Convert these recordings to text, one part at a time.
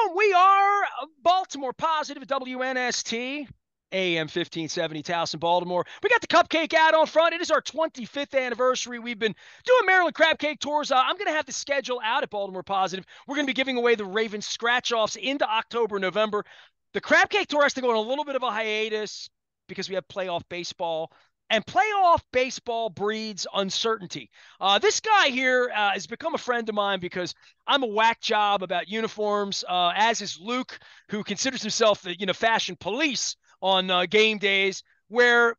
Welcome. We are Baltimore Positive at WNST. AM 1570 Towson, Baltimore. We got the cupcake out on front. It is our 25th anniversary. We've been doing Maryland crab cake tours. I'm going to have the schedule out at Baltimore Positive. We're going to be giving away the Ravens scratch-offs into October, November. The crab cake tour has to go on a little bit of a hiatus because we have playoff baseball. And playoff baseball breeds uncertainty. This guy here has become a friend of mine because I'm a whack job about uniforms, as is Luke, who considers himself the fashion police on game days, where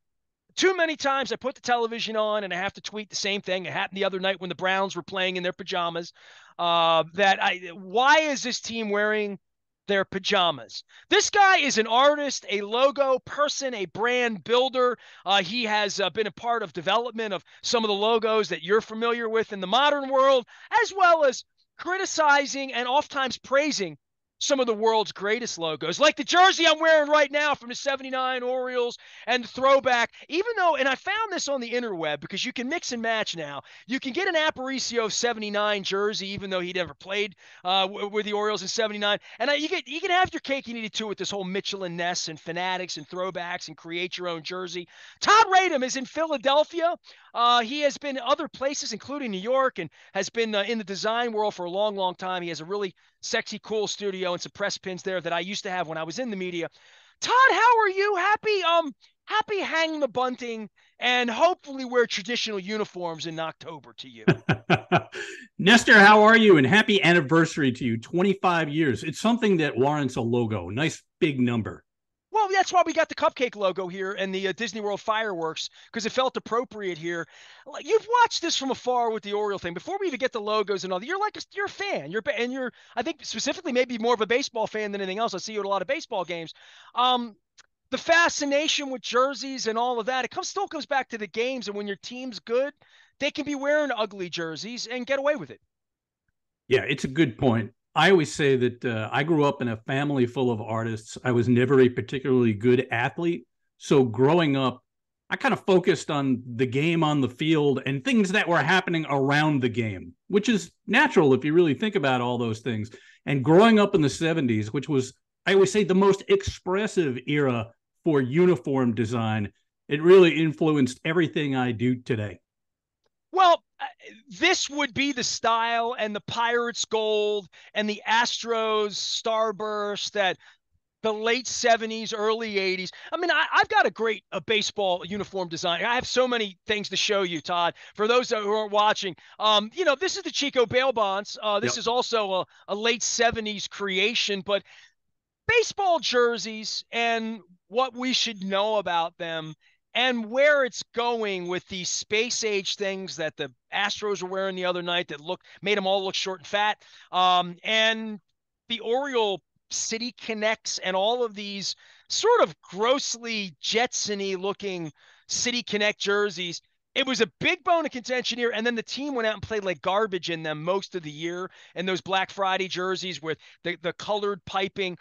too many times I put the television on and I have to tweet the same thing. It happened the other night when the Browns were playing in their pajamas. Why is this team wearing their pajamas? This guy is an artist, a logo person, a brand builder. He has been a part of development of some of the logos that you're familiar with in the modern world, as well as criticizing and oftentimes praising some of the world's greatest logos, like the jersey I'm wearing right now from the 79 Orioles and the throwback. Even though, and I found this on the interweb because you can mix and match now. You can get an Aparicio 79 jersey, even though he never played with the Orioles in 79. And you can have your cake and eat it too with this whole Mitchell and Ness and Fanatics and throwbacks and create your own jersey. Todd Radom is in Philadelphia. He has been other places, including New York, and has been in the design world for a long, long time. He has a really sexy, cool studio and some press pins there that I used to have when I was in the media. Todd, how are you? Happy hang the bunting and hopefully wear traditional uniforms in October to you. Nestor, how are you? And happy anniversary to you. 25 years. It's something that warrants a logo. Nice big number. Well, that's why we got the cupcake logo here and the Disney World fireworks, because it felt appropriate here. You've watched this from afar with the Oriole thing. Before we even get the logos and all that, you're a fan. You're I think specifically maybe more of a baseball fan than anything else. I see you at a lot of baseball games. The fascination with jerseys and all of that, still comes back to the games. And when your team's good, they can be wearing ugly jerseys and get away with it. Yeah, it's a good point. I always say that I grew up in a family full of artists. I was never a particularly good athlete. So growing up, I kind of focused on the game on the field and things that were happening around the game, which is natural if you really think about all those things. And growing up in the 70s, which was, I always say, the most expressive era for uniform design, it really influenced everything I do today. Well, this would be the style and the Pirates gold and the Astros starburst that the late 70s, early 80s. I mean, I've got a baseball uniform design. I have so many things to show you, Todd. For those who aren't watching, this is the Chico bail bonds. This is also a late 70s creation, but baseball jerseys and what we should know about them and where it's going with these space age things that the Astros were wearing the other night that made them all look short and fat. And the Oriole City Connects and all of these sort of grossly Jetson-y looking City Connect jerseys. It was a big bone of contention here. And then the team went out and played like garbage in them most of the year. And those Black Friday jerseys with the colored piping.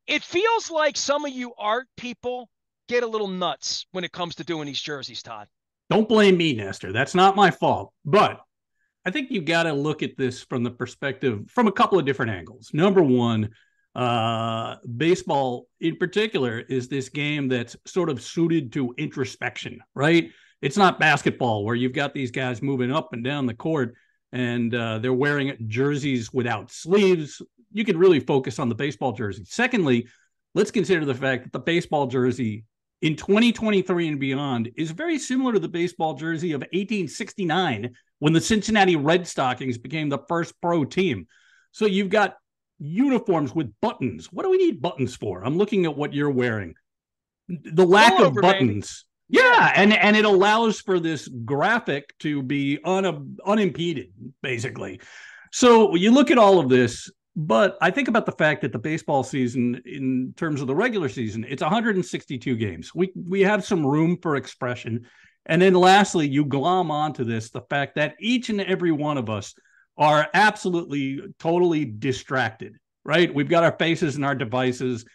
It feels like some of you art people get a little nuts when it comes to doing these jerseys, Todd. Don't blame me, Nestor. That's not my fault. But I think you got to look at this from the perspective, from a couple of different angles. Number one, baseball in particular is this game that's sort of suited to introspection, right? It's not basketball where you've got these guys moving up and down the court and they're wearing jerseys without sleeves. You can really focus on the baseball jersey. Secondly, let's consider the fact that the baseball jersey in 2023 and beyond is very similar to the baseball jersey of 1869 when the Cincinnati Red Stockings became the first pro team. So you've got uniforms with buttons. What do we need buttons for? I'm looking at what you're wearing. The lack of buttons. Baby. Yeah, and it allows for this graphic to be unimpeded, basically. So you look at all of this, but I think about the fact that the baseball season, in terms of the regular season, it's 162 games. We have some room for expression. And then lastly, you glom onto this, the fact that each and every one of us are absolutely, totally distracted, right? We've got our faces and our devices.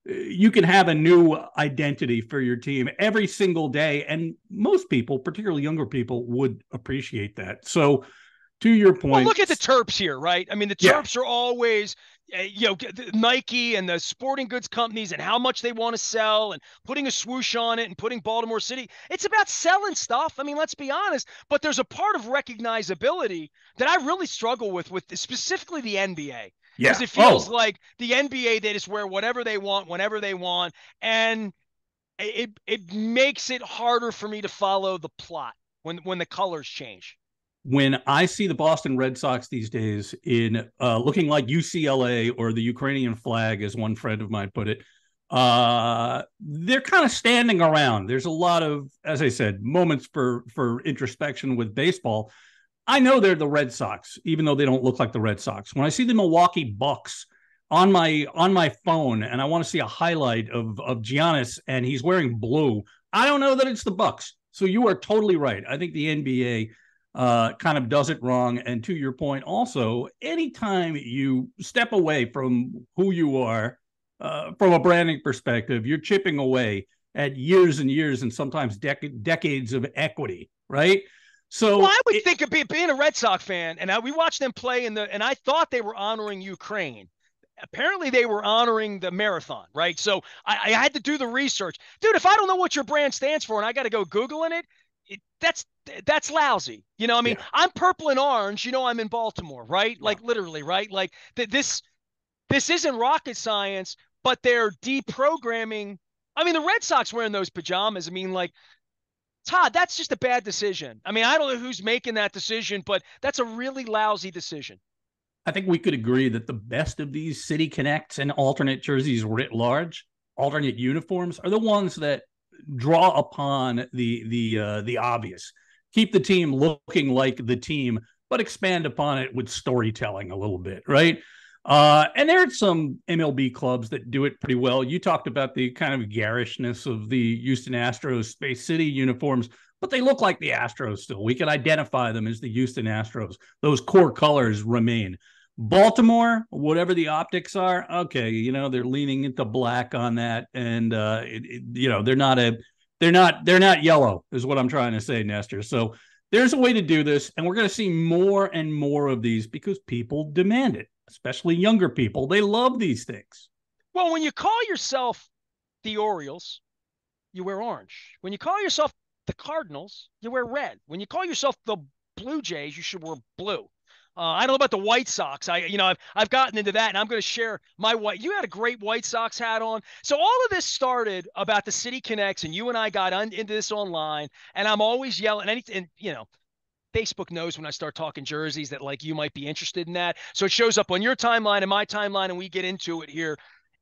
You can have a new identity for your team every single day. And most people, particularly younger people, would appreciate that. So to your point. Well, look at the Terps here, right? I mean, the Terps are always Nike and the sporting goods companies and how much they want to sell and putting a swoosh on it and putting Baltimore City. It's about selling stuff. I mean, let's be honest. But there's a part of recognizability that I really struggle with specifically the NBA. Because Yeah. it feels Oh, like the NBA, they just wear whatever they want, whenever they want. And it makes it harder for me to follow the plot when the colors change. when I see the Boston Red Sox these days in looking like UCLA or the Ukrainian flag, as one friend of mine put it, they're kind of standing around. There's a lot of, as I said, moments for introspection with baseball. I know they're the Red Sox, even though they don't look like the Red Sox. When I see the Milwaukee Bucks on my phone, and I want to see a highlight of Giannis, and he's wearing blue, I don't know that it's the Bucks. So you are totally right. I think the NBA kind of does it wrong. And to your point, also, anytime you step away from who you are from a branding perspective, you're chipping away at years and years and sometimes decades of equity, right? Well, So I would think of being a Red Sox fan, and we watched them play and I thought they were honoring Ukraine. Apparently, they were honoring the marathon, right? So I had to do the research, dude. If I don't know what your brand stands for and I got to go googling that's lousy. I mean, yeah, I'm purple and orange. I'm in Baltimore, right? yeah. Like literally, right? Like this isn't rocket science, but they're deprogramming. I mean, the Red Sox wearing those pajamas. I mean, like Todd, that's just a bad decision. I mean, I don't know who's making that decision, but that's a really lousy decision. I think we could agree that the best of these City Connects and alternate jerseys writ large, alternate uniforms, are the ones that draw upon the obvious. Keep the team looking like the team, but expand upon it with storytelling a little bit, right? And there are some MLB clubs that do it pretty well. You talked about the kind of garishness of the Houston Astros Space City uniforms, but they look like the Astros still. We can identify them as the Houston Astros. Those core colors remain. Baltimore, whatever the optics are, okay, they're leaning into black on that, and they're not yellow, is what I'm trying to say, Nestor. So there's a way to do this, and we're going to see more and more of these because people demand it, especially younger people. They love these things. Well, when you call yourself the Orioles, you wear orange. When you call yourself the Cardinals, you wear red. When you call yourself the Blue Jays, you should wear blue. I don't know about the White Sox. I've gotten into that, and I'm going to share my white. You had a great White Sox hat on. So all of this started about the City Connects, and you and I got into this online, and I'm always yelling. And Facebook knows when I start talking jerseys that like you might be interested in that. So it shows up on your timeline and my timeline, and we get into it here.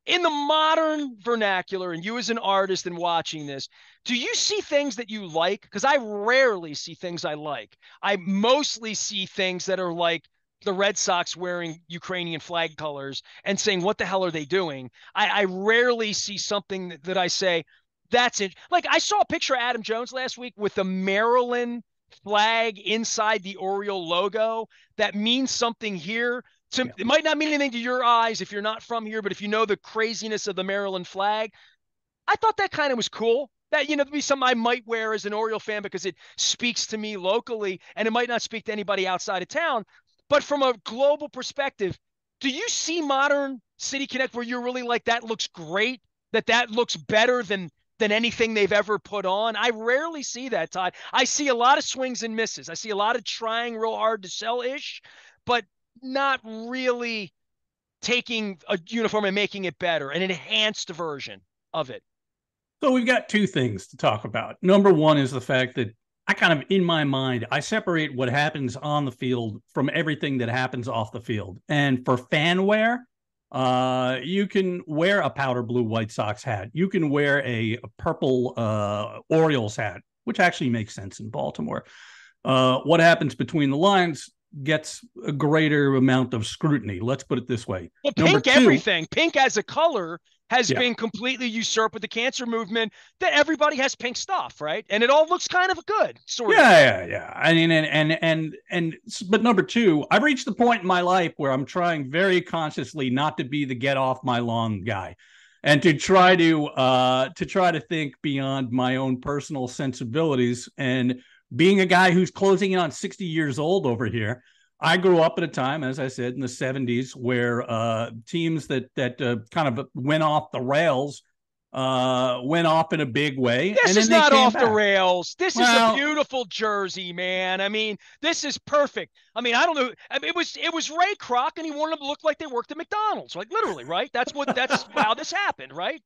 In the modern vernacular, and you as an artist and watching this, do you see things that you like? Because I rarely see things I like. I mostly see things that are like the Red Sox wearing Ukrainian flag colors and saying, what the hell are they doing? I rarely see something that I say, that's it. Like I saw a picture of Adam Jones last week with the Maryland flag inside the Oriole logo that means something here. Yeah. It might not mean anything to your eyes if you're not from here, but if you know the craziness of the Maryland flag, I thought that kind of was cool. That, to be something I might wear as an Oriole fan because it speaks to me locally and it might not speak to anybody outside of town. But from a global perspective, do you see modern City Connect where you're really like, that looks great, that looks better than anything they've ever put on? I rarely see that, Todd. I see a lot of swings and misses. I see a lot of trying real hard to sell-ish, but not really taking a uniform and making it better, an enhanced version of it. So we've got two things to talk about. Number one is the fact that I kind of, in my mind, I separate what happens on the field from everything that happens off the field. And for fan wear, you can wear a powder blue White Sox hat. You can wear a purple Orioles hat, which actually makes sense in Baltimore. What happens between the lines gets a greater amount of scrutiny. Let's put it this way. Well, Number pink two, everything. Pink as a color has yeah, been completely usurped with the cancer movement that everybody has pink stuff, right? And it all looks kind of good, sort of. yeah. I mean, but number two, I've reached the point in my life where I'm trying very consciously not to be the get off my lawn guy, and to try to think beyond my own personal sensibilities. And being a guy who's closing in on 60 years old over here, I grew up at a time, as I said, in the '70s, where teams that kind of went off the rails went off in a big way, This and is then they not came off the back. rails. This is a Well, beautiful jersey, man. I mean, this is perfect. I mean, I don't know. I mean, it was Ray Kroc, and he wanted them to look like they worked at McDonald's, like literally, right? That's how this happened, right?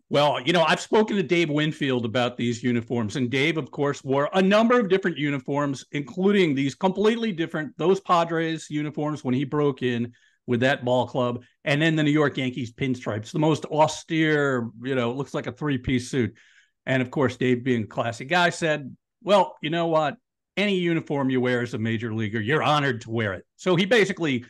well, I've spoken to Dave Winfield about these uniforms, and Dave, of course, wore a number of different uniforms, including these completely different, those Padres uniforms when he broke in with that ball club, and then the New York Yankees pinstripes, the most austere, looks like a three-piece suit. And of course, Dave, being a classy guy, said, well, you know what? Any uniform you wear as a major leaguer, you're honored to wear it. So he basically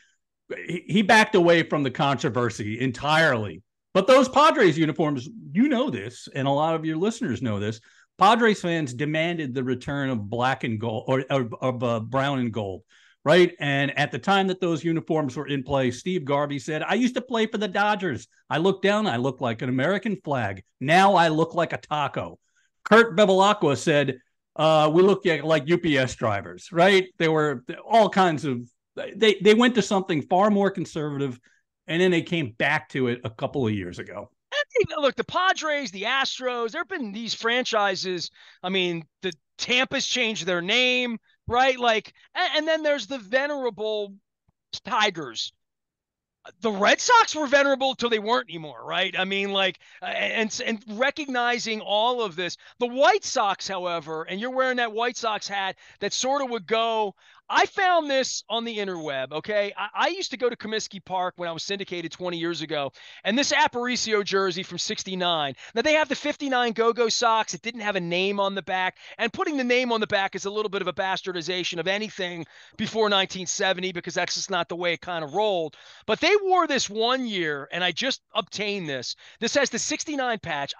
he backed away from the controversy entirely. But those Padres uniforms, this, and a lot of your listeners know this. Padres fans demanded the return of black and gold, or of brown and gold, right? And at the time that those uniforms were in play, Steve Garvey said, I used to play for the Dodgers. I look down, I look like an American flag. Now I look like a taco. Kurt Bevilacqua said, we look like UPS drivers, right? There were all kinds of, they went to something far more conservative, and then they came back to it a couple of years ago. Look, the Padres, the Astros, there have been these franchises. I mean, the Tampa's changed their name, right? Like, and then there's the venerable Tigers. The Red Sox were venerable until they weren't anymore, right? I mean, like, and recognizing all of this. The White Sox, however, and you're wearing that White Sox hat that sort of would go. I found this on the interweb, okay? I used to go to Comiskey Park when I was syndicated 20 years ago, and this Aparicio jersey from 69. Now, they have the 59 Go-Go Sox. It didn't have a name on the back, and putting the name on the back is a little bit of a bastardization of anything before 1970 because that's just not the way it kind of rolled. But they wore this one year, and I just obtained this. This has the 69 patch.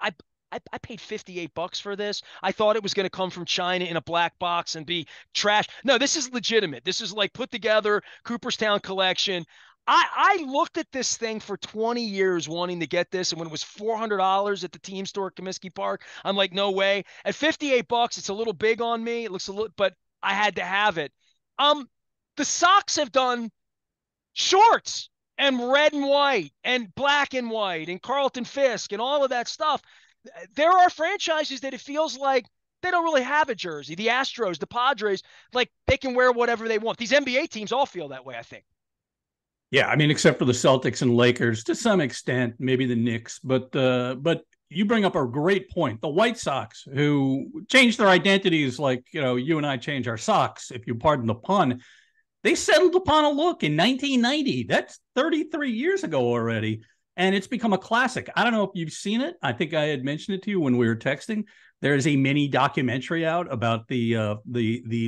I paid $58 for this. I thought it was going to come from China in a black box and be trash. No, this is legitimate. This is like put together Cooperstown collection. I looked at this thing for 20 years wanting to get this, and when it was $400 at the team store at Comiskey Park, I'm like, no way. At $58, it's a little big on me. It looks a little, but I had to have it. The Sox have done shorts and red and white and black and white and Carlton Fisk and all of that stuff. There are franchises that it feels like they don't really have a jersey. The Astros, the Padres, like they can wear whatever they want. These NBA teams all feel that way, I think. Yeah, I mean, except for the Celtics and Lakers to some extent, maybe the Knicks, but you bring up a great point. The White Sox, who changed their identities like you and I change our socks, if you pardon the pun, they settled upon a look in 1990. That's 33 years ago already. And it's become a classic. I don't know if you've seen it. I think I had mentioned it to you when we were texting. There is a mini documentary out about the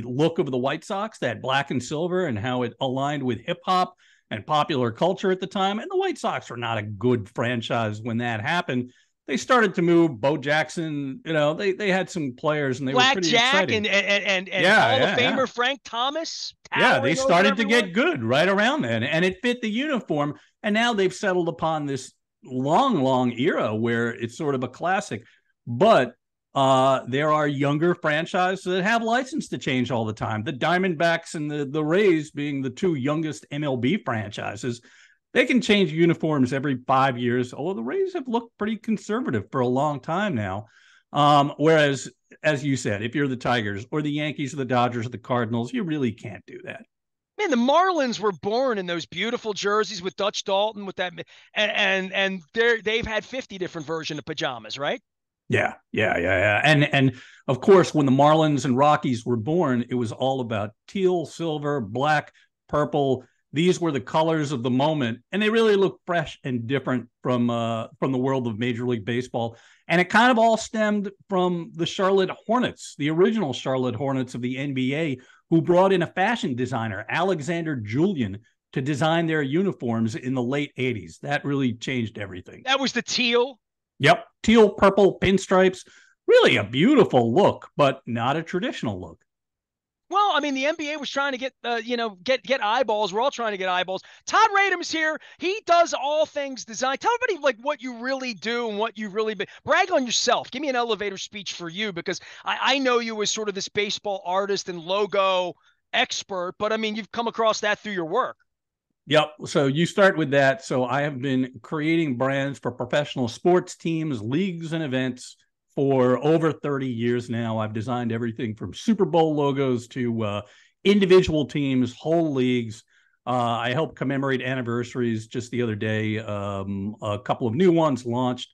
look of the White Sox, that black and silver, and how it aligned with hip hop and popular culture at the time. And the White Sox were not a good franchise when that happened. They started to move. Bo Jackson, they had some players, and they were Black pretty Jack exciting. and Yeah, Hall of yeah, Famer yeah. Frank Thomas Yeah, they towering over started to everyone. get good right around then, and it fit the uniform. And now they've settled upon this long era where it's sort of a classic. But there are younger franchises that have license to change all the time. The Diamondbacks and the Rays being the two youngest MLB franchises, they can change uniforms every 5 years. Although the Rays have looked pretty conservative for a long time now. Whereas, as you said, if you're the Tigers or the Yankees or the Dodgers or the Cardinals, you really can't do that. Man, the Marlins were born in those beautiful jerseys with Dutch Dalton with that, and they've had 50 different versions of pajamas, right? Yeah. And of course, when the Marlins and Rockies were born, it was all about teal, silver, black, purple. These were the colors of the moment, and they really look fresh and different from the world of Major League Baseball. And it kind of all stemmed from the Charlotte Hornets, the original Charlotte Hornets of the NBA, who brought in a fashion designer, Alexander Julian, to design their uniforms in the late 80s. That really changed everything. That was the teal. Yep, teal, purple, pinstripes. Really a beautiful look, but not a traditional look. Well, I mean, the NBA was trying to get eyeballs. We're all trying to get eyeballs. Todd Radom is here. He does all things design. Tell everybody like what you really do and what you really brag on yourself. Give me an elevator speech for you because I know you as sort of this baseball artist and logo expert, but I mean, you've come across that through your work. Yep. So you start with that. So I have been creating brands for professional sports teams, leagues, and events for over 30 years now. I've designed everything from Super Bowl logos to individual teams, whole leagues. I helped commemorate anniversaries just the other day. A couple of new ones launched.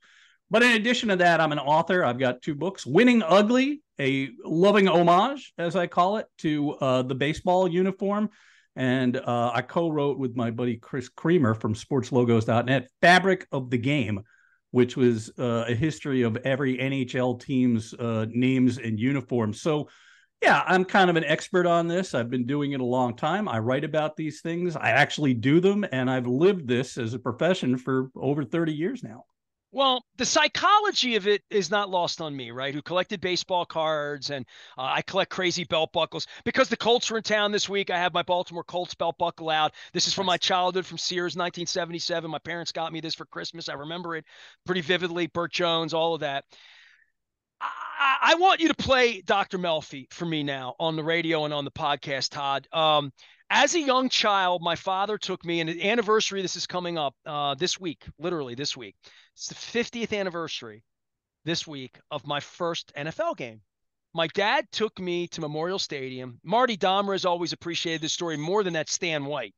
But in addition to that, I'm an author. I've got 2 books: Winning Ugly, a loving homage, as I call it, to the baseball uniform. And I co-wrote with my buddy Chris Creamer from sportslogos.net, Fabric of the Game, which was a history of every NHL team's names and uniforms. So, yeah, I'm kind of an expert on this. I've been doing it a long time. I write about these things. I actually do them, and I've lived this as a profession for over 30 years now. Well, the psychology of it is not lost on me, right? Who collected baseball cards, and I collect crazy belt buckles. Because the Colts are in town this week, I have my Baltimore Colts belt buckle out. This is from my Nice. childhood, from Sears, 1977. My parents got me this for Christmas. I remember it pretty vividly. Burt Jones, all of that. I want you to play Dr. Melfi for me now on the radio and on the podcast, Todd. As a young child, my father took me, and the anniversary, this is coming up this week, literally this week. It's the 50th anniversary this week of my first NFL game. My dad took me to Memorial Stadium. Marty Dahmer has always appreciated this story more than that Stan White.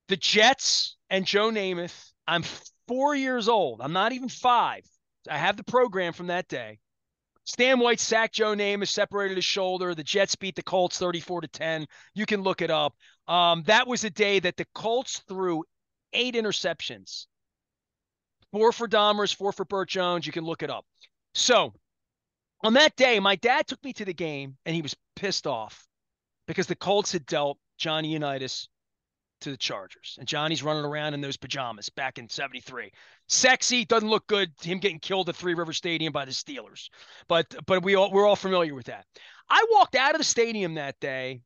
The Jets and Joe Namath. I'm 4 years old. I'm not even 5. I have the program from that day. Stan White sacked Joe Namath, separated his shoulder. The Jets beat the Colts 34-10. You can look it up. That was the day that the Colts threw 8 interceptions. 4 for Dahmers, 4 for Burt Jones. You can look it up. So on that day, my dad took me to the game, and he was pissed off because the Colts had dealt Johnny Unitas to the Chargers. And Johnny's running around in those pajamas back in 73. Sexy, doesn't look good, him getting killed at Three River Stadium by the Steelers. But we're all familiar with that. I walked out of the stadium that day,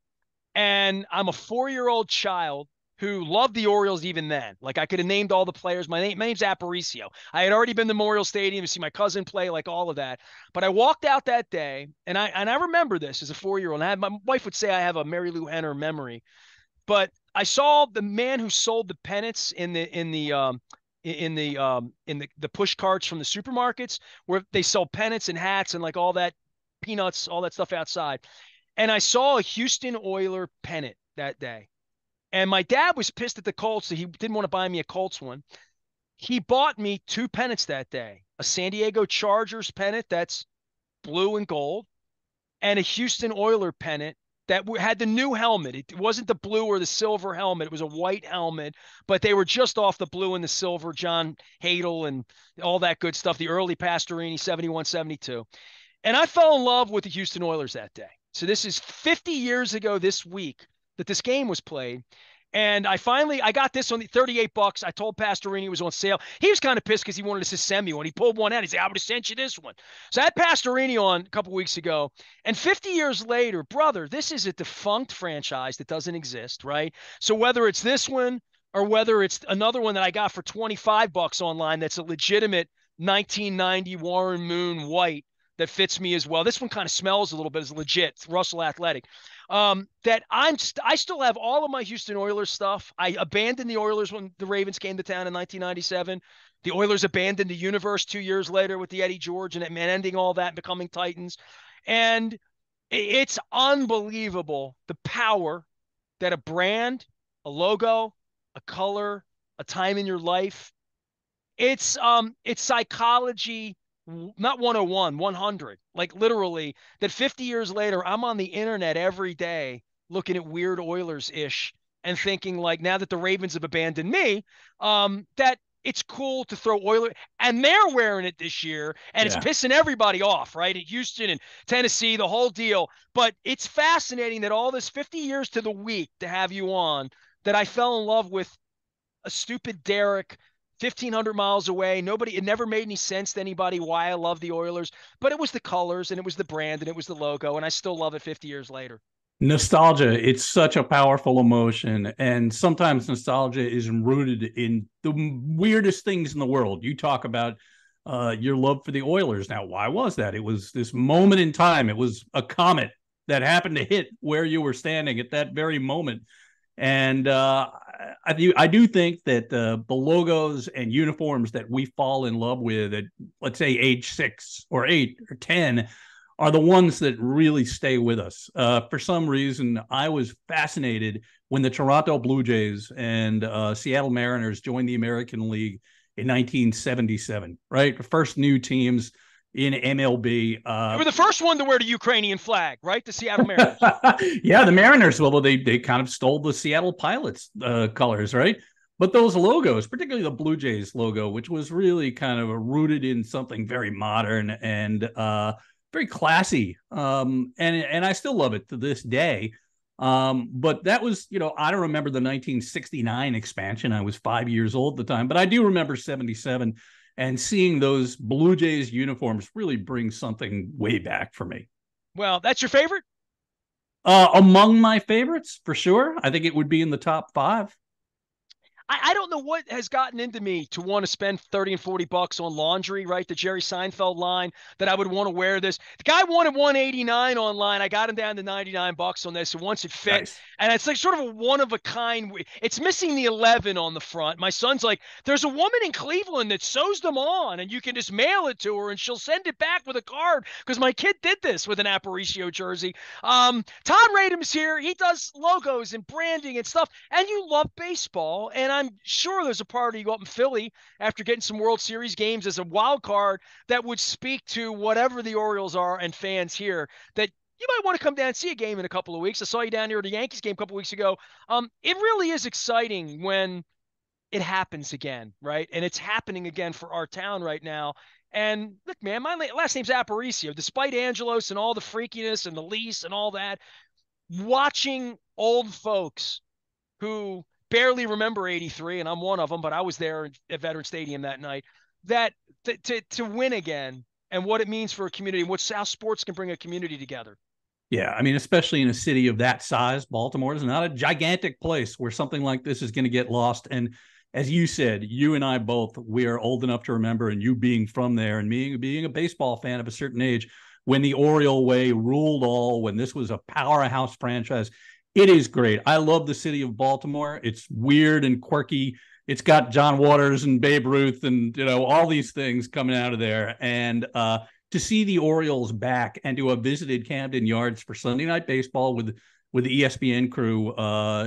and I'm a 4-year-old child who loved the Orioles even then. Like, I could have named all the players. My name's Aparicio. I had already been to Memorial Stadium to see my cousin play, like all of that. But I walked out that day, and I remember this as a 4-year-old. And my wife would say I have a Mary Lou Henner memory. But I saw the man who sold the pennants in the push carts from the supermarkets, where they sell pennants and hats and like all that, peanuts, all that stuff outside. And I saw a Houston Oiler pennant that day. And my dad was pissed at the Colts that he didn't want to buy me a Colts one. He bought me 2 pennants that day: a San Diego Chargers pennant that's blue and gold, and a Houston Oiler pennant that had the new helmet. It wasn't the blue or the silver helmet. It was a white helmet, but they were just off the blue and the silver, John Hadel and all that good stuff, the early Pastorini, 71, 72. And I fell in love with the Houston Oilers that day. So this is 50 years ago this week that this game was played. And I got this on the $38. I told Pastorini it was on sale. He was kind of pissed because he wanted to send me one. He pulled one out. He said, I would have sent you this one. So I had Pastorini on a couple weeks ago. And 50 years later, brother, this is a defunct franchise that doesn't exist, right? So whether it's this one or whether it's another one that I got for $25 online that's a legitimate 1990 Warren Moon white that fits me as well. This one kind of smells a little bit as legit, Russell Athletic. That I still have all of my Houston Oilers stuff. I abandoned the Oilers when the Ravens came to town in 1997. The Oilers abandoned the universe 2 years later with the Eddie George and ending all that and becoming Titans. And it's unbelievable the power that a brand, a logo, a color, a time in your life. It's psychology, not 101, 100. Like, literally, that 50 years later, I'm on the internet every day looking at weird Oilers-ish and thinking, like, now that the Ravens have abandoned me, that it's cool to throw Oilers, and they're wearing it this year, and it's Yeah. pissing everybody off, right? In Houston and Tennessee, the whole deal. But it's fascinating that all this 50 years to the week to have you on, that I fell in love with a stupid Derek 1,500 miles away. It never made any sense to anybody why I love the Oilers, but it was the colors and it was the brand and it was the logo, and I still love it 50 years later. Nostalgia, it's such a powerful emotion. And sometimes nostalgia is rooted in the weirdest things in the world. You talk about your love for the Oilers. Now, why was that? It was this moment in time. It was a comet that happened to hit where you were standing at that very moment. And I do think that the logos and uniforms that we fall in love with at, let's say, age 6 or 8 or 10 are the ones that really stay with us. For some reason, I was fascinated when the Toronto Blue Jays and Seattle Mariners joined the American League in 1977, right? The first new teams in MLB. You were the first one to wear the Ukrainian flag, right? The Seattle Mariners. Yeah, the Mariners. Well, they kind of stole the Seattle Pilots colors, right? But those logos, particularly the Blue Jays logo, which was really kind of rooted in something very modern and very classy, and I still love it to this day. But that was, I don't remember the 1969 expansion. I was 5 years old at the time, but I do remember 77. And seeing those Blue Jays uniforms really brings something way back for me. Well, that's your favorite? Among my favorites, for sure. I think it would be in the top 5. I don't know what has gotten into me to want to spend 30 and 40 bucks on laundry, right? The Jerry Seinfeld line that I would want to wear this. The guy wanted 189 online. I got him down to 99 bucks on this. And once it fit, Nice. and it's like sort of a one of a kind. It's missing the 11 on the front. My son's like, there's a woman in Cleveland that sews them on and you can just mail it to her and she'll send it back with a card because my kid did this with an Aparicio jersey. Todd Radom's here. He does logos and branding and stuff. And you love baseball. And I'm sure there's a party you go up in Philly after getting some World Series games as a wild card that would speak to whatever the Orioles are and fans here that you might want to come down and see a game in a couple of weeks. I saw you down here at the Yankees game a couple of weeks ago. It really is exciting when it happens again, right? And it's happening again for our town right now. And look, man, my last name's Aparicio. Despite Angelos and all the freakiness and the lease and all that, watching old folks who barely remember 83, and I'm one of them, but I was there at Veteran Stadium that night, that to win again and what it means for a community, how sports can bring a community together. Yeah, I mean, especially in a city of that size, Baltimore is not a gigantic place where something like this is going to get lost. And as you said, you and I both, we are old enough to remember, and you being from there and being a baseball fan of a certain age, when the Oriole way ruled all, when this was a powerhouse franchise. It is great. I love the city of Baltimore. It's weird and quirky. It's got John Waters and Babe Ruth and, all these things coming out of there. And to see the Orioles back and to have visited Camden Yards for Sunday Night Baseball with the ESPN crew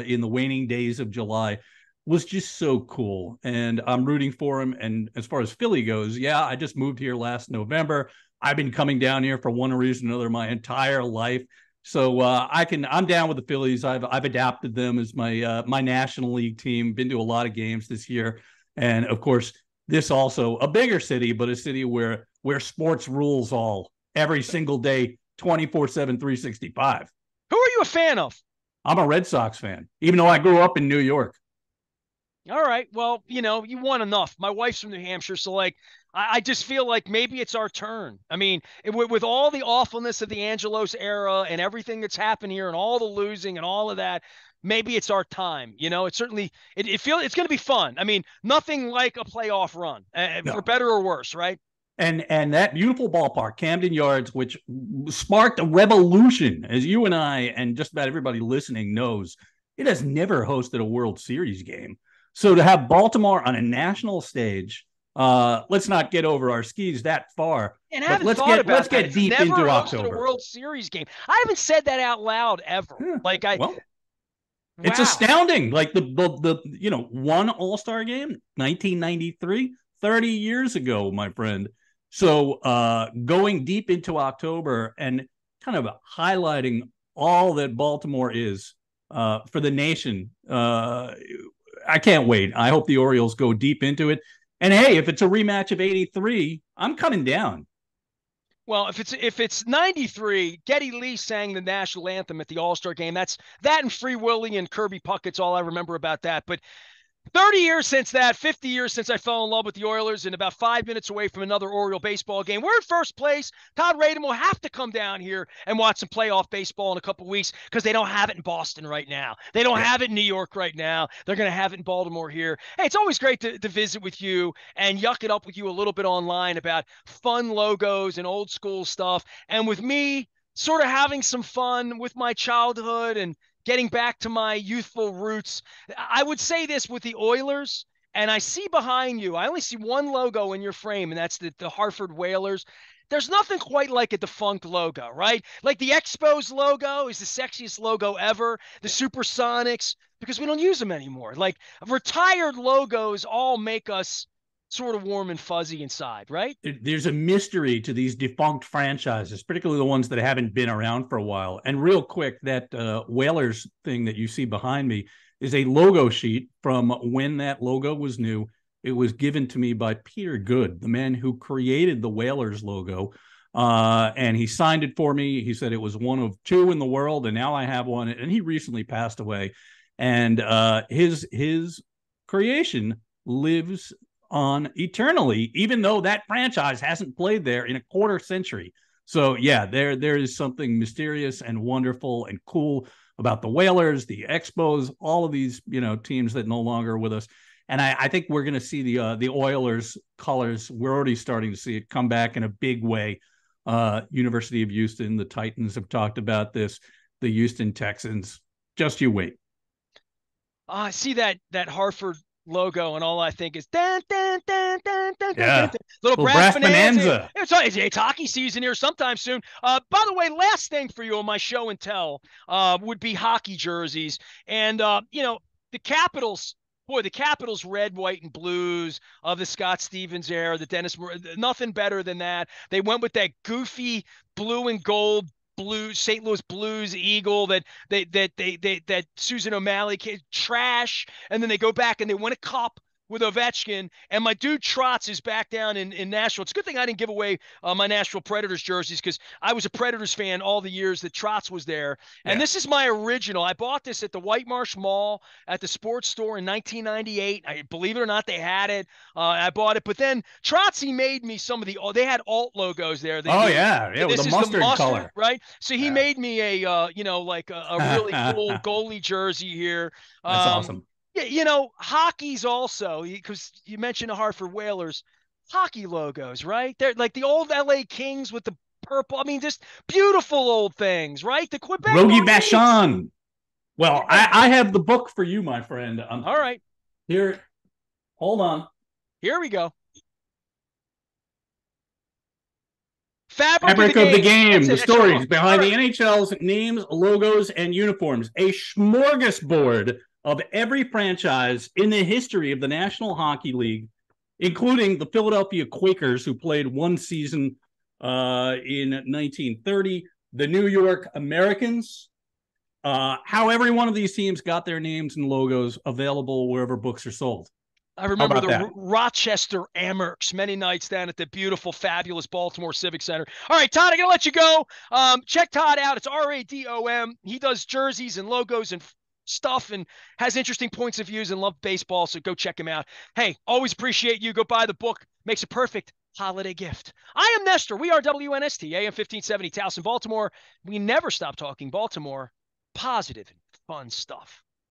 in the waning days of July was just so cool. And I'm rooting for him. And as far as Philly goes, yeah, I just moved here last November. I've been coming down here for one reason or another my entire life. So I'm down with the Phillies. I've adapted them as my National League team. Been to a lot of games this year, and of course, this also a bigger city, but a city where sports rules all every single day, 24/7, 365. Who are you a fan of? I'm a Red Sox fan, even though I grew up in New York. All right. Well, you won enough. My wife's from New Hampshire, so I just feel like maybe it's our turn. I mean, with all the awfulness of the Angelos era and everything that's happened here and all the losing and all of that, maybe it's our time. It certainly it feels it's going to be fun. I mean, nothing like a playoff run, for better or worse, right? And that beautiful ballpark, Camden Yards, which sparked a revolution, as you and I and just about everybody listening knows, it has never hosted a World Series game. So to have Baltimore on a national stage, let's not get over our skis that far. And let's get deep into October. A World Series game. I haven't said that out loud ever. Wow. It's astounding. Like the one All-Star game, 1993, 30 years ago, my friend. So going deep into October and kind of highlighting all that Baltimore is for the nation. I can't wait. I hope the Orioles go deep into it. And hey, if it's a rematch of 83, I'm coming down. Well, if it's 93, Geddy Lee sang the national anthem at the All-Star game. That and Free Willy and Kirby Puckett's all I remember about that. But 30 years since that, 50 years since I fell in love with the Oilers, and about 5 minutes away from another Oriole baseball game. We're in first place. Todd Radom will have to come down here and watch some playoff baseball in a couple weeks because they don't have it in Boston right now. They don't have it in New York right now. They're going to have it in Baltimore here. Hey, it's always great to visit with you and yuck it up with you a little bit online about fun logos and old school stuff. And with me, sort of having some fun with my childhood and getting back to my youthful roots. I would say this with the Oilers, and I see behind you, I only see one logo in your frame, and that's the Hartford Whalers. There's nothing quite like a defunct logo, right? Like the Expos logo is the sexiest logo ever, the Supersonics, because we don't use them anymore. Like retired logos all make us sort of warm and fuzzy inside, right? There's a mystery to these defunct franchises, particularly the ones that haven't been around for a while. And real quick, that Whalers thing that you see behind me is a logo sheet from when that logo was new. It was given to me by Peter Good, the man who created the Whalers logo. And he signed it for me. He said it was one of two in the world, and now I have one. And he recently passed away. And his creation lives on eternally, even though that franchise hasn't played there in a quarter century. So yeah, there is something mysterious and wonderful and cool about the Whalers, the Expos, all of these teams that no longer are with us. And I think we're going to see the Oilers colors. We're already starting to see it come back in a big way. University of Houston, the Titans have talked about this. The Houston Texans. Just you wait. I see that Hartford logo, and all I think is dan, dan, dan, dan, dan, dan, Yeah. dan. Little brass bonanza. It's hockey season here sometime soon. By the way, last thing for you on my show and tell would be hockey jerseys. And the Capitals, boy, the Capitals red, white, and blues of the Scott Stevens era, the Dennis, nothing better than that. They went with that goofy blue and gold Blues, St. Louis Blues Eagle that Susan O'Malley trash, and then they go back and they win a cup with Ovechkin, and my dude Trotz is back down in Nashville. It's a good thing I didn't give away my Nashville Predators jerseys, because I was a Predators fan all the years that Trotz was there. And this is my original. I bought this at the White Marsh Mall at the sports store in 1998. Believe it or not, they had it. I bought it, but then Trotzy made me some of they had alt logos there. With the mustard color, right? So he made me a like a really cool goalie jersey here. That's awesome. Yeah, hockey's also, because you mentioned the Hartford Whalers, hockey logos, right? They're like the old LA Kings with the purple. I mean, just beautiful old things, right? The Quebec Rogie Vachon. Well, I have the book for you, my friend. All right. Here, hold on. Here we go. Fabric of the Game. The stories behind the NHL's names, logos, and uniforms. A smorgasbord of every franchise in the history of the National Hockey League, including the Philadelphia Quakers, who played one season in 1930, the New York Americans, how every one of these teams got their names and logos available wherever books are sold. I remember the Rochester Amerks many nights down at the beautiful, fabulous Baltimore Civic Center. All right, Todd, I'm going to let you go. Check Todd out. It's Radom. He does jerseys and logos and stuff and has interesting points of views and love baseball, so go check him out. Hey, always appreciate you. Go buy the book. Makes a perfect holiday gift. I am Nestor. We are WNST, AM 1570, Towson, Baltimore. We never stop talking Baltimore. Positive and fun stuff.